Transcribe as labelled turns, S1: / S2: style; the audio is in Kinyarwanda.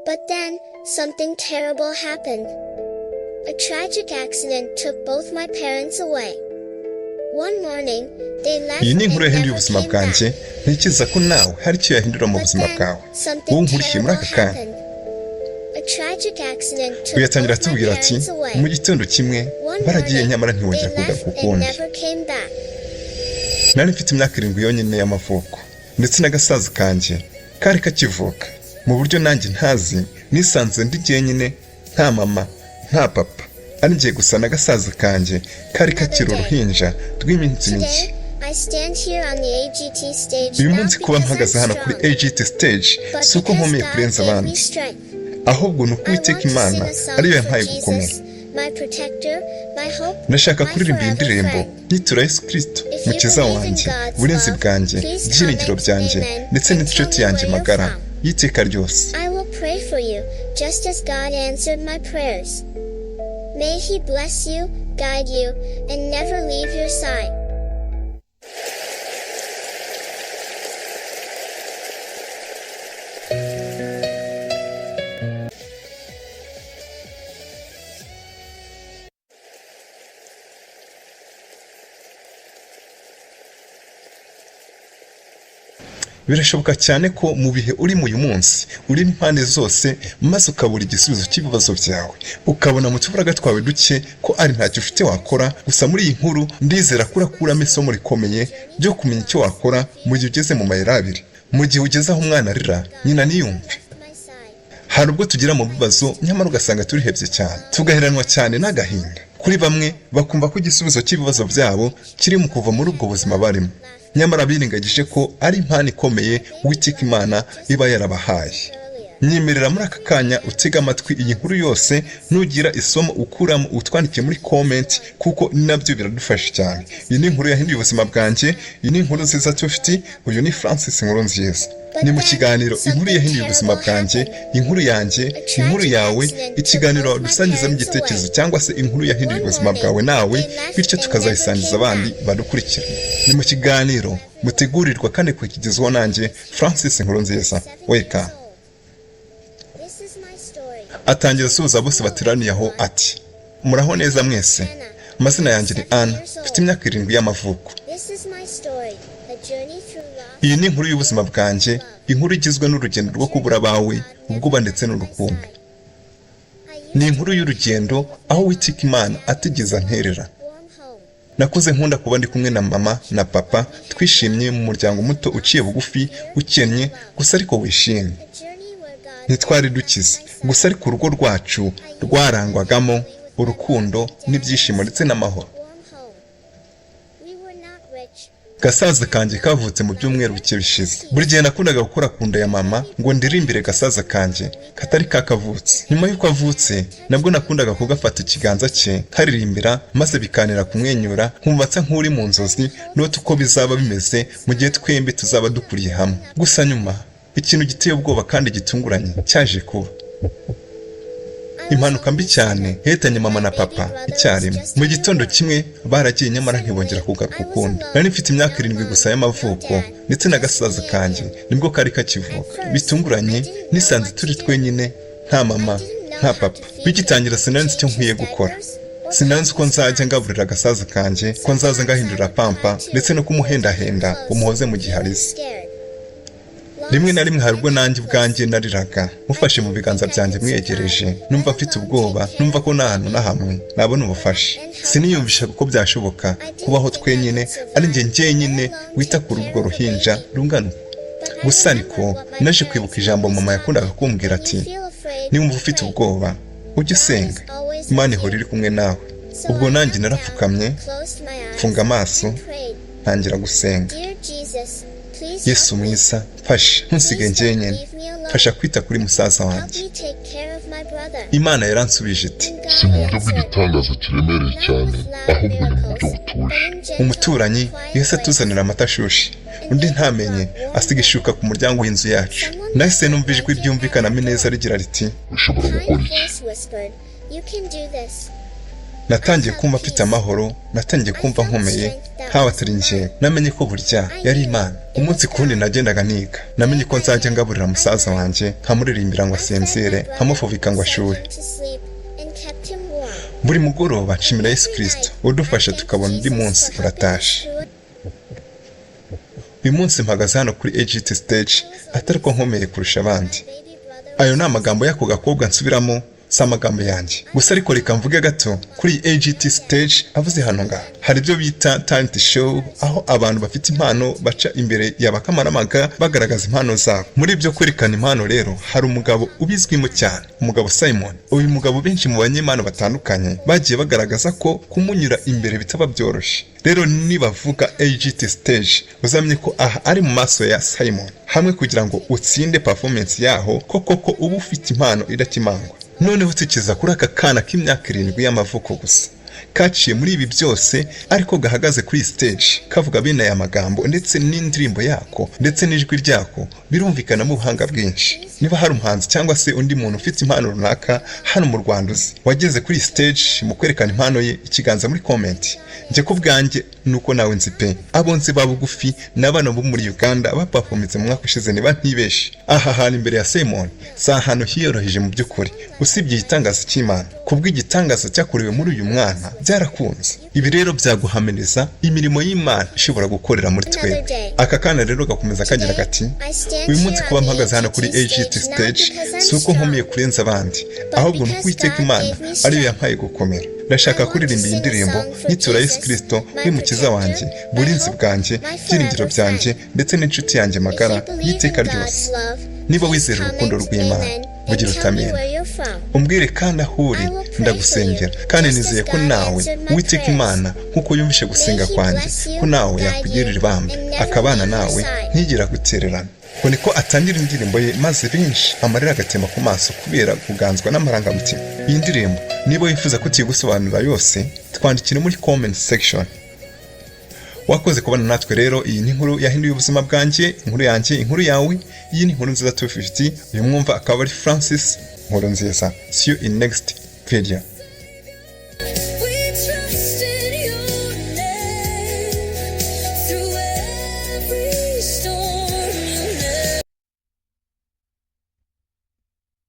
S1: But then, something terrible happened. A tragic accident took both my parents away. One morning, they left
S2: iyi ni
S1: and
S2: inkuru yahinduye
S1: never
S2: ubuzima
S1: came
S2: bwanjye
S1: back.
S2: ntekereza ko nawe hari icyo yahindura mu
S1: But
S2: buzima
S1: then,
S2: bwawe wowe
S1: something
S2: nkurikiye muri
S1: terrible
S2: aka kanya
S1: happened. A tragic accident took
S2: uyu yatangira
S1: both my
S2: atubwira ati
S1: parents away.
S2: mu gitondo kimwe
S1: One
S2: baragiye
S1: morning,
S2: nyamara
S1: they
S2: ntiwongera kugaruka
S1: left and
S2: ukundi
S1: never came back.
S2: nari mfite imyaka 7 yonyine y'amavuko ndetse n'agasaza kanjye kari kakivuka mu buryo nanjye ntazi nisanze ndi jyenyine nta mama nta papa ari ngiye gusa n'agasaza kanjye kari kakiri uruhinja rw'iminsi mike
S1: Today, I stand here on the AGT stage
S2: uyu
S1: not
S2: munsi kuba
S1: because
S2: mpagaze
S1: I'm
S2: hano kuri
S1: strong,
S2: AGT stage
S1: but
S2: si uko
S1: because
S2: nkomeye
S1: God
S2: kurenza
S1: gave me
S2: abandi
S1: strength.
S2: ahubwo ni uko
S1: I
S2: Uwiteka
S1: want to
S2: Imana
S1: sing a song
S2: ariyo
S1: for
S2: yampaye gukomera
S1: Jesus, my protector, my hope,
S2: ndashaka
S1: my
S2: kuririmba iyi
S1: forever
S2: ndirimbo
S1: friend.
S2: nyitura Yesu Kristo
S1: If you
S2: mukiza
S1: believe in
S2: wanjye
S1: God's
S2: uburinzi
S1: love,
S2: bwanjye
S1: please
S2: ibyiringiro
S1: comment
S2: byanjye
S1: amen
S2: ndetse
S1: and
S2: n'inshuti
S1: tell me
S2: yanjye
S1: where you're
S2: magara
S1: from.
S2: y'iteka ryose
S1: I will pray for you, just as God answered my prayers. May He bless you, guide you, and never leave your side.
S2: birashoboka cyane ko mu bihe uri mu uyu munsi uri impande zose maze ukabura igisubizo cy'ibibazo byawe ukabona mu tuburaga twawe duke ko ari ntacyo ufite wakora gusa muri iyi nkuru ndizera ko urakuramo isomo rikomeye ryo kumenya icyo wakora mu gihe ugeze mu mayira abiri mu gihe ugeze aho umwana arira nyina niyumve
S1: My side.
S2: hari ubwo tugira mu bibazo nyamara ugasanga turihebye cyane tugaheranwa cyane n'agahinda kuri bamwe bakumva ko igisubizo cy'ibibazo byabo kiri mu kuva muri ubwo buzima barimo nyamara birengagije ko ari impano ikomeye Uwiteka Imana iba yarabahaye nyemerera muri aka kanya utega amatwi iyi nkuru yose nugira isomo ukuramo utwandike muri comment kuko nabyo biradufasha cyane iyi ni inkuru yahinduye ubuzima bwanjye iyi ni inkuru nziza tufite uyu ni Francis Nkurunziza ni mu kiganiro inkuru yahinduye ubuzima bwanjye inkuru yanjye inkuru yawe ikiganiro dusangizamo igitekerezo cyangwa se inkuru yahinduye ubuzima bwawe nawe bityo tukazayisangiza abandi badukurikira ni mu kiganiro mutegurirwa kandi kukigezwaho nanjye Francis Nkurunziza weka
S1: This is my story.
S2: atangira asuhuza bose bateraniye aho ati muraho neza mwese amazina yanjye ni Anna mfite imyaka 7 y'amavuko
S1: This is my story. A journey through love.
S2: iyi ni inkuru y'ubuzima bwanjye inkuru igizwe n'urugendo rwo kubura abawe ubwoba ndetse n'urukundo ni inkuru y'urugendo aho Uwiteka Imana atigeze anterera
S1: Warm home.
S2: nakuze nkunda kuba ndi kumwe na mama na papa twishimye mu muryango muto uciye bugufi ukennye gusa ariko wishimye
S1: A journey where God
S2: ntitwari dukize gusa ariko urugo rwacu rwarangwagamo urukundo n'ibyishimo ndetse n'amahoro
S1: warm home. We were not rich.
S2: gasaza kanjye kavutse mu byumweru bike bishize buri gihe nakundaga gukora ku nda ya mama ngo ndirimbire gasaza kanjye katari kakavutse nyuma y'uko avutse nabwo nakundaga kugafata ikiganza cye karirimbira maze bikanira kumwenyura nkumva nsa nk'uri mu nzozi n'uko uko bizaba bimeze mu gihe twembi tuzaba dukuriye hamwe gusa nyuma ikintu giteye ubwoba kandi gitunguranye cyaje kuba impanuka mbi cyane yahitanye mama na papa icyarimwe mu gitondo kimwe baragiye nyamara ntibongera kugaruka ukundi nari mfite imyaka 7 gusa y'amavuko ndetse n'agasaza kanjye nibwo kari kakivuka bitunguranye nisanze turi twenyine nta mama nta papa bigitangira sinanzi icyo nkwiye gukora sinanzi ko nzajya ngaburira agasaza kanjye ko nzaza ngahindura pampa ndetse no kumuhendahenda umuhoze mu gihe arize
S1: Scared.
S2: rimwe na rimwe hari ubwo nanjye ubwanjye nariraga mufashe mu biganza byanjye mwegereje numva mfite ubwoba numva ko nta hantu na hamwe nabona ubufasha siniyumvishaga uko byashoboka kubaho twenyine ari njye njyenyine wita kuri urwo ruhinja rungana gusa ariko naje kwibuka ijambo mama yakundaga kumbwira ati
S1: Feel afraid.
S2: niba ufite ubwoba ujye usenga Imana ihora iri kumwe nawe ubwo nanjye narapfukamye
S1: Closed my eyes.
S2: mfunga amaso
S1: Prayed.
S2: ntangira gusenga
S1: Dear Jesus, please
S2: Yesu mwiza fasha ntusige njyenyine fasha kwita kuri musaza
S1: help
S2: wanjye
S1: me take care of my brother.
S2: Imana yaransubije iti
S3: si mu buryo bw'igitangaza kiremereye cyane ahubwo ni mu buryo butuje
S2: umuturanyi yahise atuzanira amata ashyushye undi ntamenye asiga ishuka ku muryango w'inzu yacu nahise numva ijwi ryumvikanamo neza rigira riti
S3: ushobora
S1: Kind
S3: gukora iki
S1: voice whispered, "You can do this."
S2: natangiye kumva mfite amahoro, natangiye kumva nkomeye nkaho atari njye. Namenye ko burya yari Imana. Umunsi kundi nagendaga niga, namenye ko nzajya ngaburira musaza wanjye, nkamuririmbira ngo asinzire, nkamufubika ngo ashyuhe. Buri mugoroba nshimira Yesu Kristo udufasha tukabona undi munsi uratashe. Uyu munsi mpagaze hano kuri AGT stage atari ko nkomeye kurusha abandi. Ayo ni amagambo y'ako gakobwa nsubiramo, si amagambo yanjye gusa, ariko reka mvuge gato kuri AGT stage avuze hano ngaha. Hari ibyo bita talent show, aho abantu bafite impano baca imbere y'abakamaramaga bagaragaza impano zabo. Muri ibyo kwerekana impano rero hari umugabo ubizwimo cyane, umugabo Simon. Uyu mugabo benshi mu banyempano batandukanye bagiye bagaragaza ko kumunyura imbere bitaba byoroshye. Rero nibavuga AGT stage uzamenye ko aha ari mu maso ya Simon, hamwe kugira ngo utsinde performance yaho koko uba ufite impano idakimangwa. Noneho tukiza kuri aka kana k'imyaka 7 y'amavuko gusa, kaciye muri ibi byose ariko gahagaze kuri stage kavuga bene aya magambo, ndetse n'indirimbo yako ndetse n'ijwi ryako birumvikana mu buhanga bwinshi. Niba hari umuhanzi cyangwa se undi muntu ufite impano runaka hano mu Rwanda uzi wageze kuri stage mu kwerekana impano ye, ikiganza muri comment. Nje kubwanjye nuko nawe nzi pe, abo nzi babugufi n'abana bo muri Uganda baperformance mu mwaka ushize niba ntibeshi. Aha hali imbere ya Simon sa hano hiyoroheje mu by'ukuri, usibye igitangaza cy'Imana. Kubw'igitangaza cyakorewe muri uyu mwana byarakunze. Ibi rero byaguhamiriza imirimo y'Imana ishobora gukorera muri twe. Aka kana rero gakomeza kagira gati, uyu munsi kuba mpagaze hano kuri AGT stage si uko nkomeye kurenza abandi, ahubwo ni Uwiteka Imana ariyo yampaye gukomera. Ndashaka kuririmba iyi ndirimbo nyitura Yesu Kristo nk'umukiza wanjye, burinzi bwanjye, byiringiro byanjye ndetse n'inshuti yanjye magara y'iteka ryose. Niba wizera urukundo rw'Imana bugira utamenya, umbwire kandi aho uri ndagusengera, kandi nizeye ko nawe Uwiteka Imana nk'uko yumvishe gusenga kwanjye ko nawe yakugirira ibambe akabana nawe ntigira gutererana. Ko niko atangira indirimbo ye, maze benshi amarira agatema ku maso kubera kuganzwa n'amarangamutima. Iyi ndirimbo niba wifuza ko tuyigusobanura yose twandikire muri comment section. Wakoze kubana natwe rero. Iyi ni inkuru yahinduye ubuzima bwanjye, inkuru yanjye, inkuru yawe. Iyi ni inkuru nziza 250. Uyu mwumva akaba ari Francis Nkuru nziza. See you in next video.